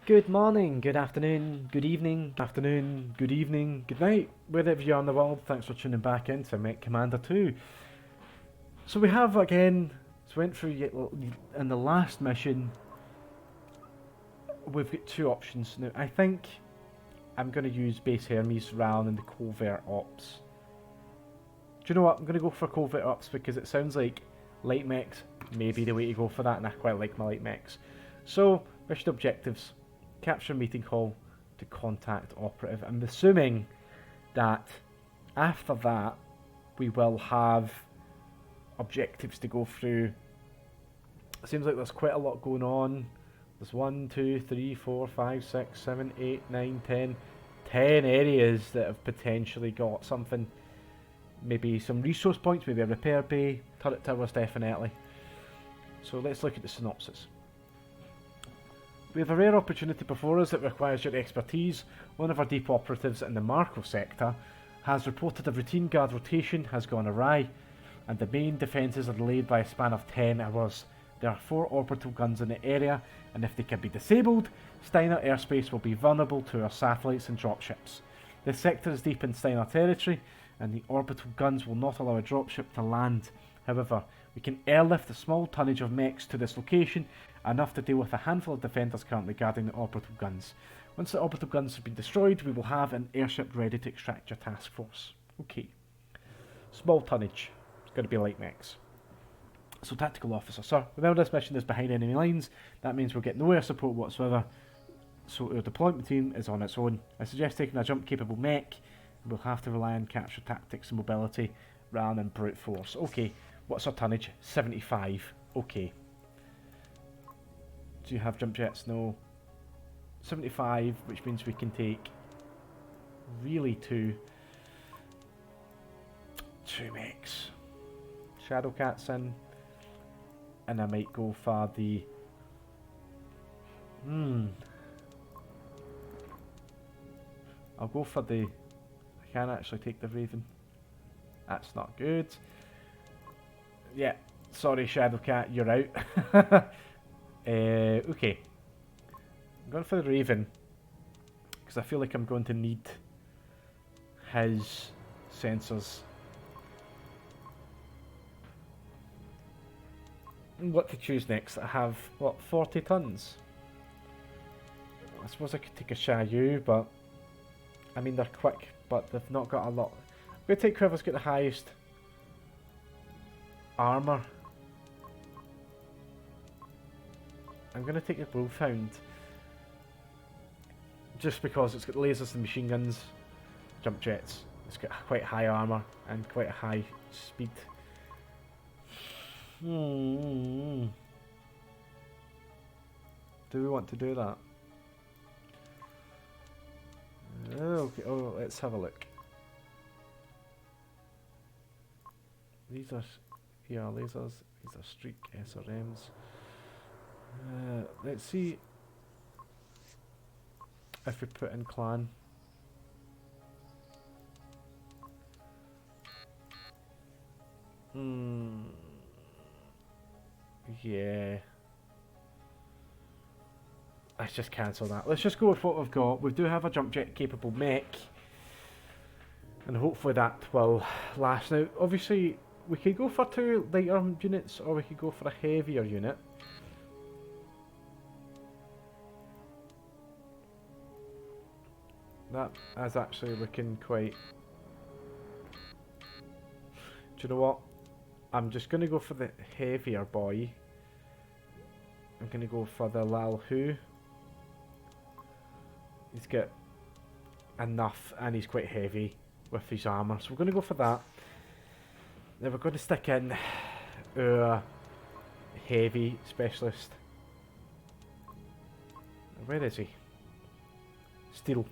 Good morning, good afternoon, good evening, good evening, good night, wherever you are in the world. Thanks for tuning back into Mechcommander 2. So we have again, went through in the last mission, we've got two options. Now I think I'm going to use base Hermes rather than the covert ops. Do you know what, I'm going to go for covert ops because it sounds like light mechs may be the way to go for that, and I quite like my light mechs. So, mission objectives. Capture meeting hall to contact operative. I'm assuming that after that we will have objectives to go through. It seems like there's quite a lot going on. There's 1, 2, 3, 4, 5, 6, 7, 8, 9, 10. 10 areas that have potentially got something. Maybe some resource points, maybe a repair bay, turret towers definitely. So let's look at the synopsis. We have a rare opportunity before us that requires your expertise. One of our deep operatives in the Marco sector has reported a routine guard rotation has gone awry, and the main defences are delayed by a span of 10 hours. There are 4 orbital guns in the area, and if they can be disabled, Steiner airspace will be vulnerable to our satellites and dropships. This sector is deep in Steiner territory, and the orbital guns will not allow a dropship to land. However, we can airlift a small tonnage of mechs to this location, enough to deal with a handful of defenders currently guarding the orbital guns. Once the orbital guns have been destroyed, we will have an airship ready to extract your task force. Okay. Small tonnage. It's going to be light mechs. So, tactical officer. Sir, remember this mission is behind enemy lines. That means we'll get no air support whatsoever. So our deployment team is on its own. I suggest taking a jump-capable mech. We'll have to rely on capture tactics and mobility rather than brute force. Okay. What's our tonnage? 75. Okay. Do you have jump jets? No. 75, which means we can take really two mechs. Shadowcats in, and I might go for the I'll go for the I can't actually take the Raven. That's not good. Yeah, sorry Shadowcat, you're out. Okay. I'm going for the Raven because I feel like I'm going to need his sensors. What to choose next? I have, what, 40 tons? I suppose I could take a Shayu, but I mean they're quick, but they've not got a lot. I'm going to take whoever's got the highest armour. I'm going to take the Wolfhound. Just because it's got lasers and machine guns, jump jets. It's got quite high armour and quite a high speed. Do we want to do that? Okay, oh, let's have a look. These are lasers, these are streak SRMs. Let's see if we put in clan. Yeah. Let's just cancel that. Let's just go with what we've got. We do have a jump jet capable mech, and hopefully that will last. Now, obviously, we could go for 2 lighter units, or we could go for a heavier unit. That is actually looking quite... Do you know what? I'm just going to go for the heavier boy. I'm going to go for the Lal Hu. He's got enough and he's quite heavy with his armour. So we're going to go for that. Then we're going to stick in our heavy specialist. Where is he? Steel.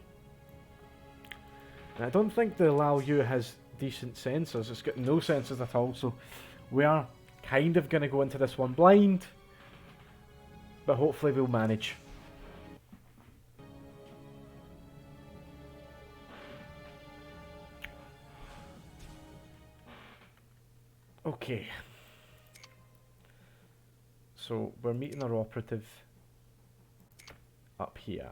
And I don't think the Lao Yu has decent sensors. It's got no sensors at all, so we are kind of going to go into this one blind, but hopefully we'll manage. Okay. So we're meeting our operative up here.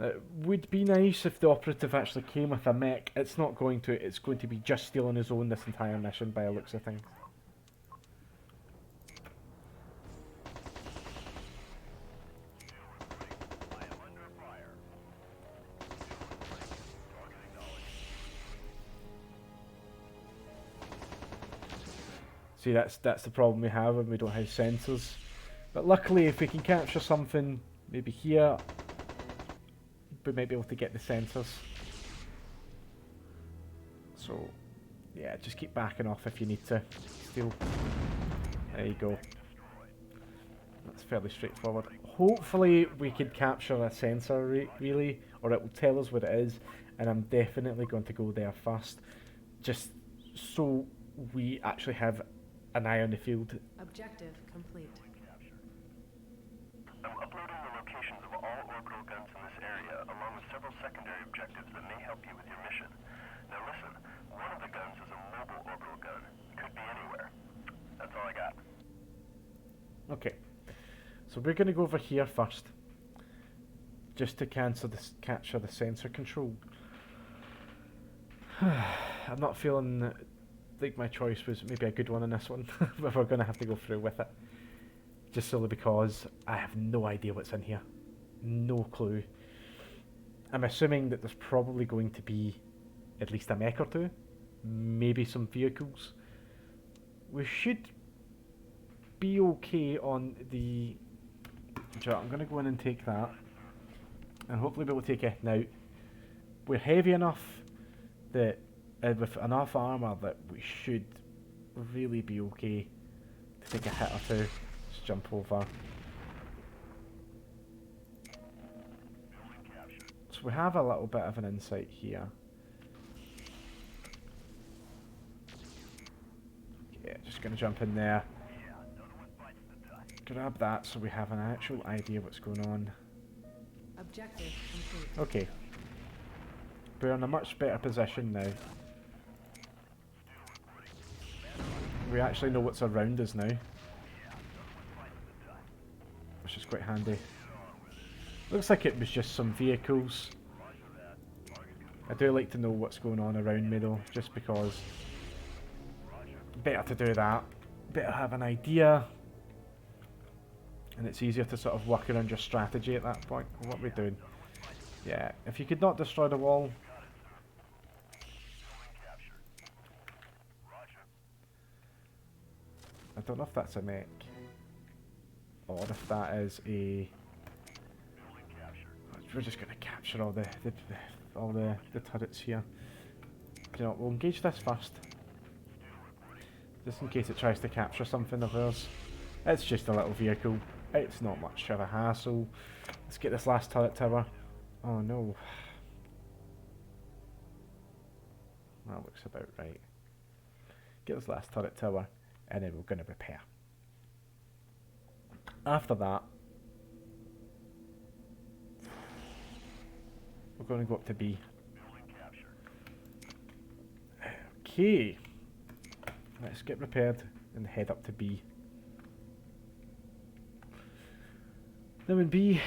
It would be nice if the operative actually came with a mech. It's not going to. It's going to be just stealing his own this entire mission by the looks of things. See, that's the problem we have when we don't have sensors. But luckily, if we can capture something, maybe here, we might be able to get the sensors. So, yeah, just keep backing off if you need to steal. There you go. That's fairly straightforward. Hopefully we can capture a sensor really, or it will tell us what it is, and I'm definitely going to go there first, just so we actually have an eye on the field. Objective complete. I'm uploading the locations of all orbital guns in this area, along with several secondary objectives that may help you with your mission. Now listen, one of the guns is a mobile orbital gun. Could be anywhere. That's all I got. Okay, so we're going to go over here first, just to capture the sensor control. I'm not feeling like my choice was maybe a good one in this one, but we're going to have to go through with it. Just solely because I have no idea what's in here. No clue. I'm assuming that there's probably going to be at least a mech or two. Maybe some vehicles. We should be okay on the... I'm going to go in and take that. And hopefully be able to take it out. We're heavy enough that with enough armour that we should really be okay to take a hit or two. Just jump over. So we have a little bit of an insight here. Yeah, just going to jump in there. Grab that so we have an actual idea what's going on. Objective complete. Okay. We're in a much better position now. We actually know what's around us now, which is quite handy. Looks like it was just some vehicles. I do like to know what's going on around me though, just because better to do that. Better have an idea, and it's easier to sort of work around your strategy at that point. What are we doing? Yeah, if you could not destroy the wall. I don't know if that's a mech, or if that is a... We're just going to capture all the turrets here. You know, we'll engage this first, just in case it tries to capture something of ours. It's just a little vehicle. It's not much of a hassle. Let's get this last turret tower. Oh no. That looks about right. Get this last turret tower, and then we're going to repair. After that, we're going to go up to B. Okay. Let's get repaired and head up to B. Now in B,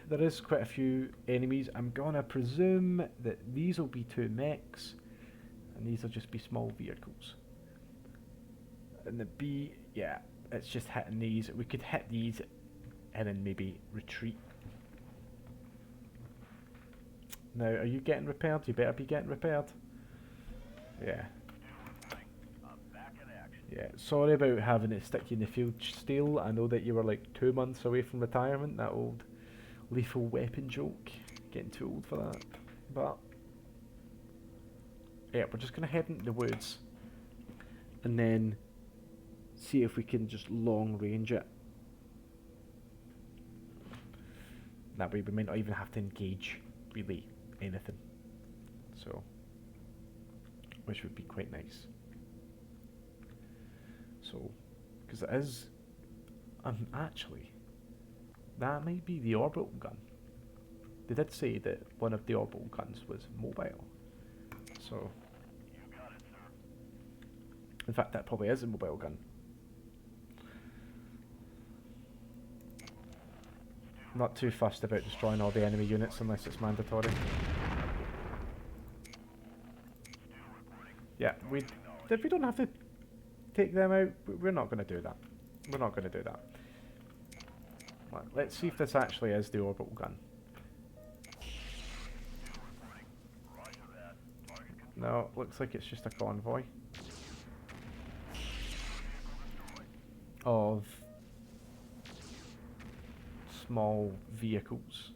there is quite a few enemies. I'm going to presume that these will be two mechs, and these will just be small vehicles. And the B, yeah, it's just hitting these. We could hit these and then maybe retreat. Now, are you getting repaired? You better be getting repaired. Yeah. Yeah, sorry about having to stick you in the field still. I know that you were like 2 months away from retirement, that old lethal weapon joke. Getting too old for that. But, yeah, we're just going to head into the woods and then see if we can just long range it. That way we might not even have to engage, really, anything. So, which would be quite nice. So, because it is, actually, that might be the orbital gun. They did say that one of the orbital guns was mobile. So, in fact, that probably is a mobile gun. Not too fussed about destroying all the enemy units unless it's mandatory. Yeah, if we don't have to take them out, we're not going to do that. We're not going to do that. Right, let's see if this actually is the orbital gun. No, looks like it's just a convoy of small vehicles.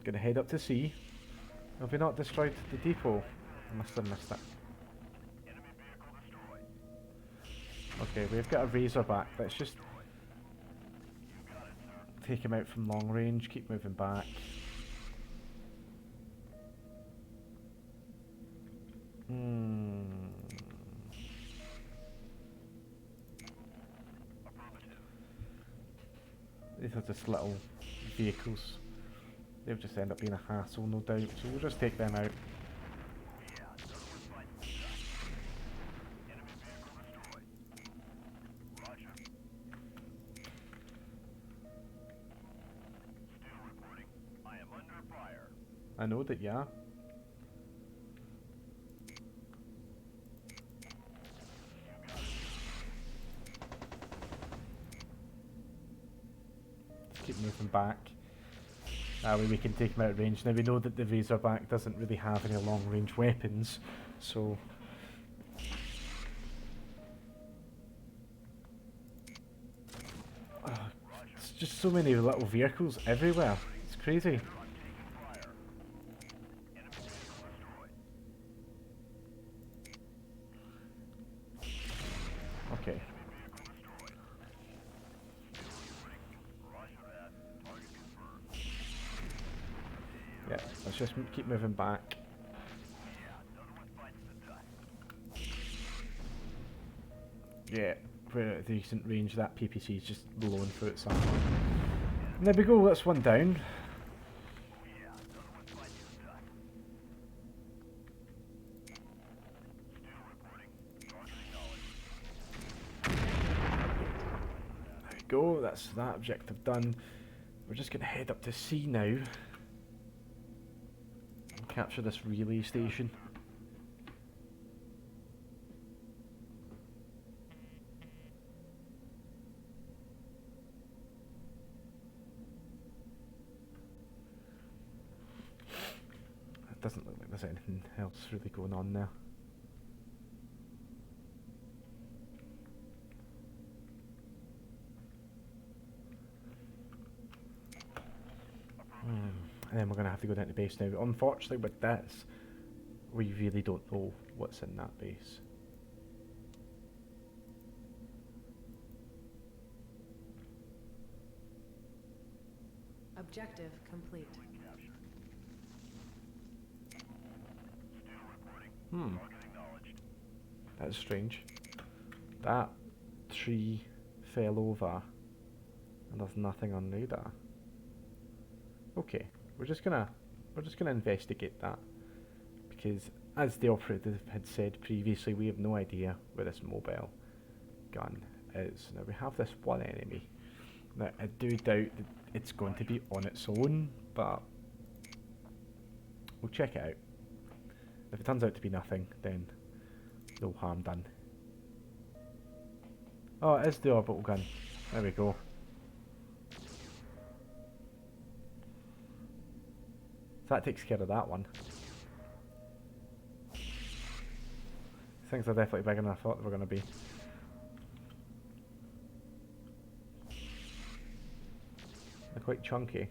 Gonna head up to sea. Have we not destroyed the depot? I must have missed it. Okay, we've got a Razorback. Let's just take him out from long range, keep moving back. These are just little vehicles. They'll just end up being a hassle, no doubt, so we'll just take them out. I know that, yeah. Just keep moving back. That way we can take them out of range. Now we know that the Razorback doesn't really have any long range weapons, so... It's just so many little vehicles everywhere. It's crazy. Okay. Yeah, let's just keep moving back. Yeah, we're at a decent range. That PPC is just blowing through it somewhere. And there we go, that's one down. There we go, that's that objective done. We're just going to head up to sea now. And capture this relay station. It doesn't look like there's anything else really going on there. And then we're going to have to go down to base now. Unfortunately with this, we really don't know what's in that base. Objective complete. That's strange. That tree fell over and there's nothing on radar. Okay, we're just gonna investigate that, because as the operative had said previously, we have no idea where this mobile gun is. Now we have this one enemy. Now I do doubt that it's going to be on its own, but we'll check it out. If it turns out to be nothing, then no harm done. Oh, it is the orbital gun. There we go. So that takes care of that one. Things are definitely bigger than I thought they were going to be. They're quite chunky.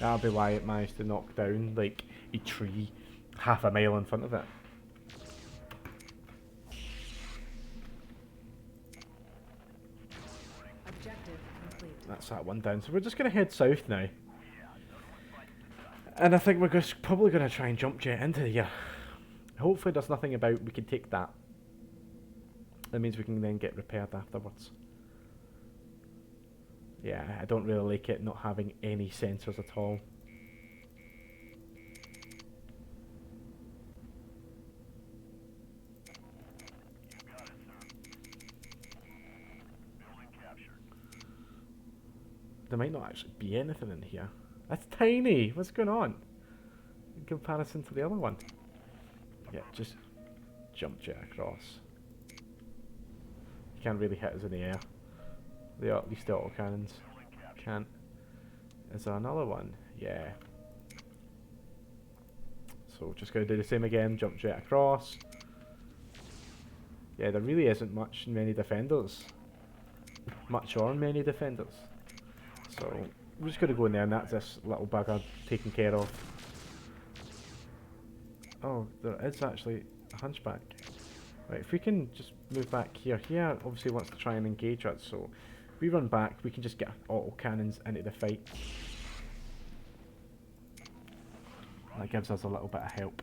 That'll be why it managed to knock down like a tree half a mile in front of it. Objective complete. That's that one down. So we're just going to head south now. And I think we're probably going to try and jump jet into here. Hopefully there's nothing about we can take that. That means we can then get repaired afterwards. Yeah, I don't really like it not having any sensors at all. there might not actually be anything in here. That's tiny! What's going on? In comparison to the other one. Yeah, just jump jet across. You can't really hit us in the air. They are at least the autocannons. Can't. Is there another one? Yeah. So just going to do the same again, jump jet across. Yeah, there really isn't many defenders. Much or many defenders. So we're just going to go in there and that's this little bugger taken care of. Oh, there is actually a hunchback. Right, if we can just move back here. Here obviously wants to try and engage us, so if we run back we can just get auto cannons into the fight. That gives us a little bit of help.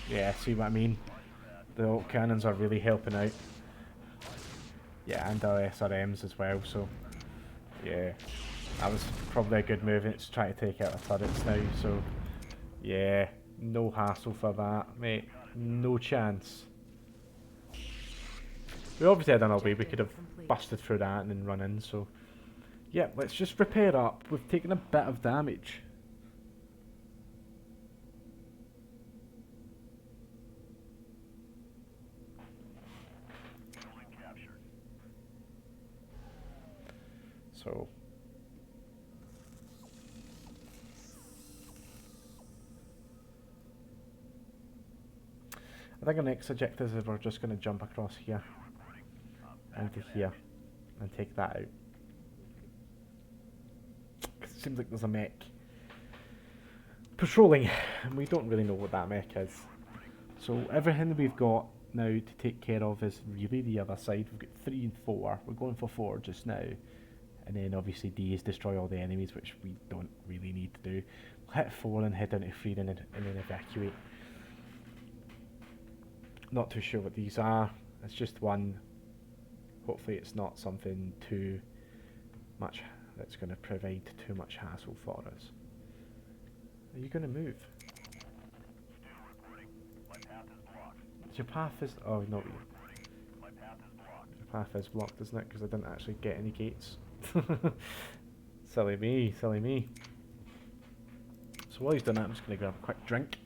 Yeah, see what I mean? The auto cannons are really helping out. Yeah, and our SRMs as well, so yeah. That was probably a good move to try to take out the turrets now, so yeah, no hassle for that, mate. No chance. We obviously had another way we could have busted through that and then run in, so yeah, let's just repair up. We've taken a bit of damage. So I think our next objective is we're just going to jump across here into here and take that out. 'Cause it seems like there's a mech patrolling and we don't really know what that mech is. So everything we've got now to take care of is really the other side. We've got 3 and 4. We're going for 4 just now. And then obviously D is destroy all the enemies, which we don't really need to do. We'll hit 4 and head down to 3 and then evacuate. Not too sure what these are. It's just one. Hopefully it's not something too much that's going to provide too much hassle for us. Are you going to move? Your path is... oh, no. Your path is blocked, isn't it? Because I didn't actually get any gates. Silly me, silly me. So while he's done that, I'm just going to grab a quick drink.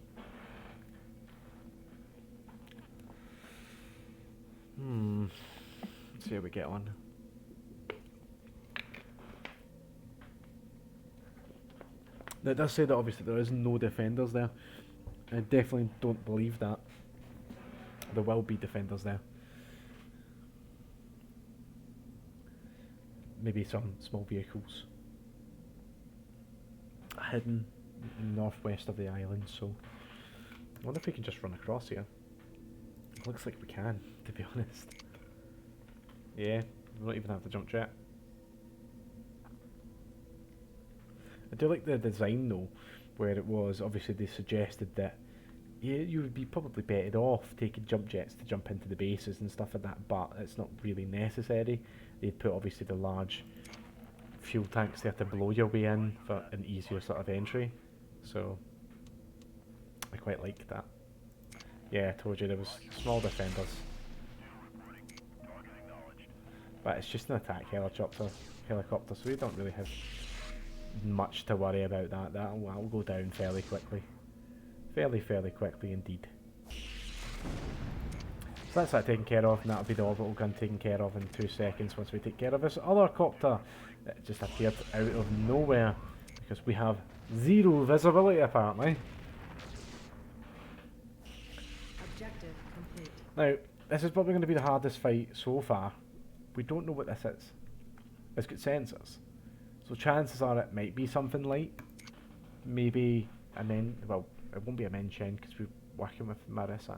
Let's see how we get on. Now it does say that obviously there is no defenders there. I definitely don't believe that. There will be defenders there. Maybe some small vehicles hidden northwest of the island, so I wonder if we can just run across here. It looks like we can, to be honest. Yeah, we don't even have to jump jet. I do like the design though, where it was, obviously they suggested that yeah, you would be probably better off taking jump jets to jump into the bases and stuff like that, but it's not really necessary. They'd put obviously the large fuel tanks there to blow your way in for an easier sort of entry. So I quite like that. Yeah, I told you there was small defenders. But it's just an attack helicopter, so we don't really have much to worry about that. That'll go down fairly quickly. Fairly quickly indeed. So that's that taken care of, and that'll be the orbital gun taken care of in 2 seconds once we take care of this other copter that just appeared out of nowhere because we have 0 visibility apparently. Objective complete. Now, this is probably going to be the hardest fight so far. We don't know what this is. It's got sensors. So chances are it might be something light. Maybe well, it won't be a Menchen because we're working with Marissa.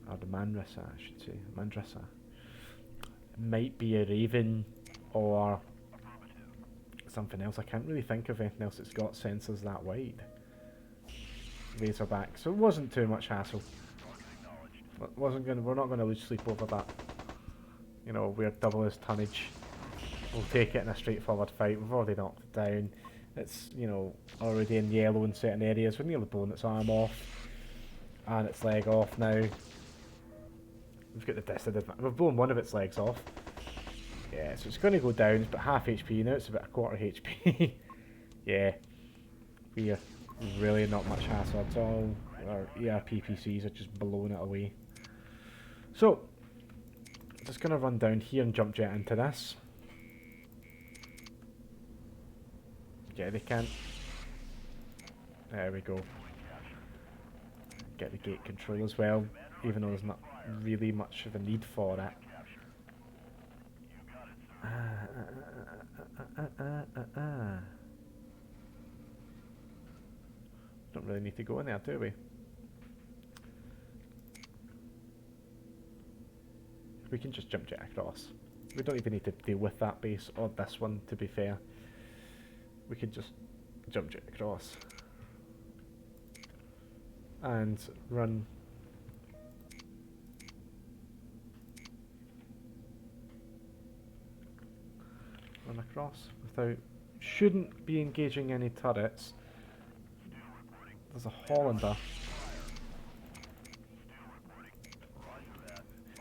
Or the Manrissa, I should say. Mandrissa. It might be a Raven or something else. I can't really think of anything else that's got sensors that wide. Razorback. So it wasn't too much hassle. We're not going to lose sleep over that. You know, we're double his tonnage. We'll take it in a straightforward fight. We've already knocked it down. It's, you know, already in yellow in certain areas. We're nearly blown its arm off. And its leg off now. We've got the disadvantage. We've blown one of its legs off. Yeah, so it's going to go down. It's about half HP now. It's about a quarter HP. Yeah, we are really not much hassle at all. Our ERPPCs are just blowing it away. So, just going to run down here and jump jet into this. Yeah, they can't. There we go. Get the gate control as well, even though there's not really much of a need for it. Don't really need to go in there, do we? We can just jump jet across. We don't even need to deal with that base or this one, to be fair. We can just jump jet across and run across without, shouldn't be engaging any turrets. There's a Hollander.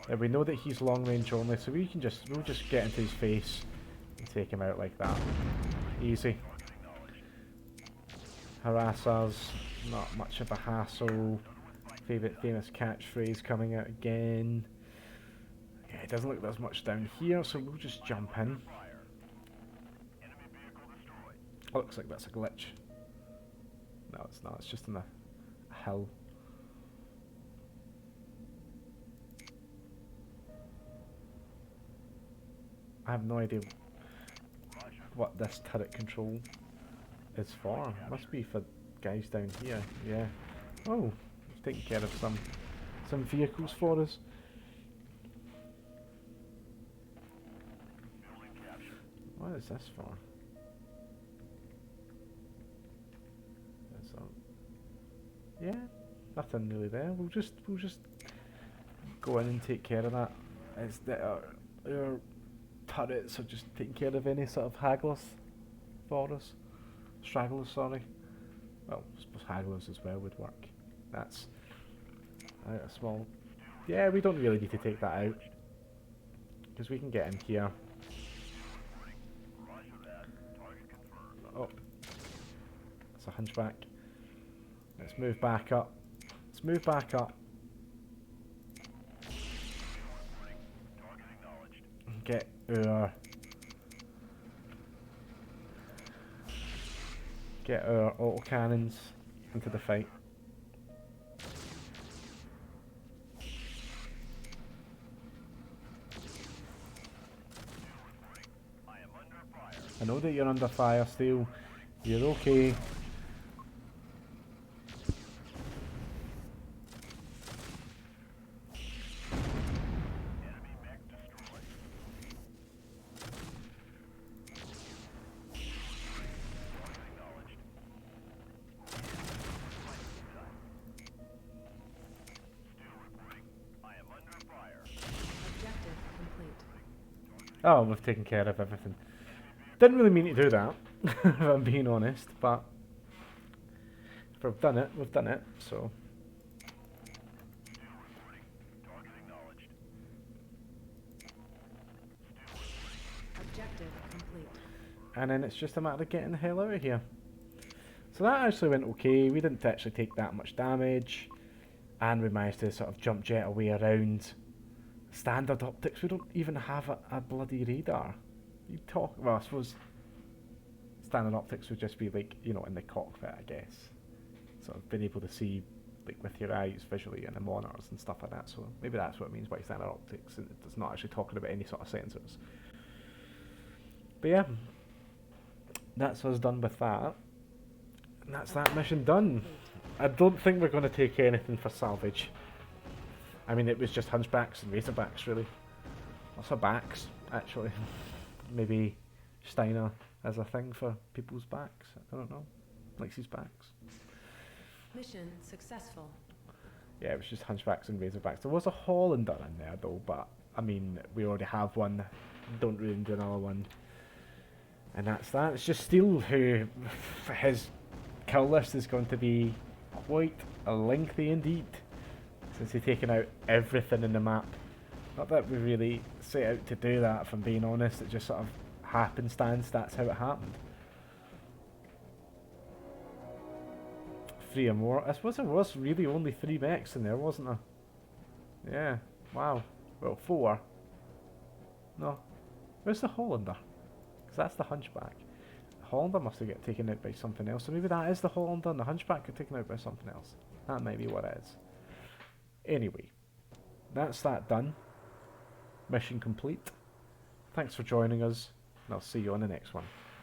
Yeah, we know that he's long range only, so we'll just get into his face and take him out like that. Easy. Harass us, not much of a hassle. Famous catchphrase coming out again. Yeah, it doesn't look like there's much down here, so we'll just jump in. Oh, looks like that's a glitch. No, it's not. It's just in a hill. I have no idea what this turret control is for. It must be for guys down here. Yeah. Oh, it's taking care of some vehicles for us. What is this for? Yeah, nothing really there. We'll just go in and take care of that. It's that our turrets are just taking care of any sort of hagglers for us. Stragglers, sorry. Well, I suppose hagglers as well would work. That's a small. Yeah, we don't really need to take that out because we can get in here. Oh, it's a hunchback. Let's move back up. Let's move back up. Get our autocannons into the fight. I know that you're under fire still. You're okay. Oh, we've taken care of everything. Didn't really mean to do that, if I'm being honest, but if we've done it, so. Objective complete. And then it's just a matter of getting the hell out of here. So that actually went okay. We didn't actually take that much damage, and we managed to sort of jump jet away around. Standard optics, we don't even have a bloody radar. You talk, well, I suppose standard optics would just be like, you know, in the cockpit, I guess. Sort of being able to see, like, with your eyes visually in the monitors and stuff like that. So maybe that's what it means by standard optics, and it's not actually talking about any sort of sensors. But yeah, that's us done with that. And that's that mission done. I don't think we're going to take anything for salvage. I mean, it was just hunchbacks and razorbacks, really. Also backs, actually. Maybe Steiner has a thing for people's backs. I don't know. Likes his backs. Mission successful. Yeah, it was just hunchbacks and razorbacks. There was a Hollander in there, though, but, I mean, we already have one. Don't really need another one. And that's that. It's just Steel, who, his kill list is going to be quite lengthy indeed, since he's taken out everything in the map Not that we really set out to do that, if I'm being honest. It just sort of happenstance, that's how it happened. 3 or more. I suppose there was really only 3 mechs in there, wasn't there? Yeah, wow. Well, 4. No. Where's the Hollander? Because that's the Hunchback. The Hollander must have got taken out by something else. So maybe that is the Hollander and the Hunchback got taken out by something else. That might be what it is. Anyway, that's that done. Mission complete. Thanks for joining us, and I'll see you on the next one.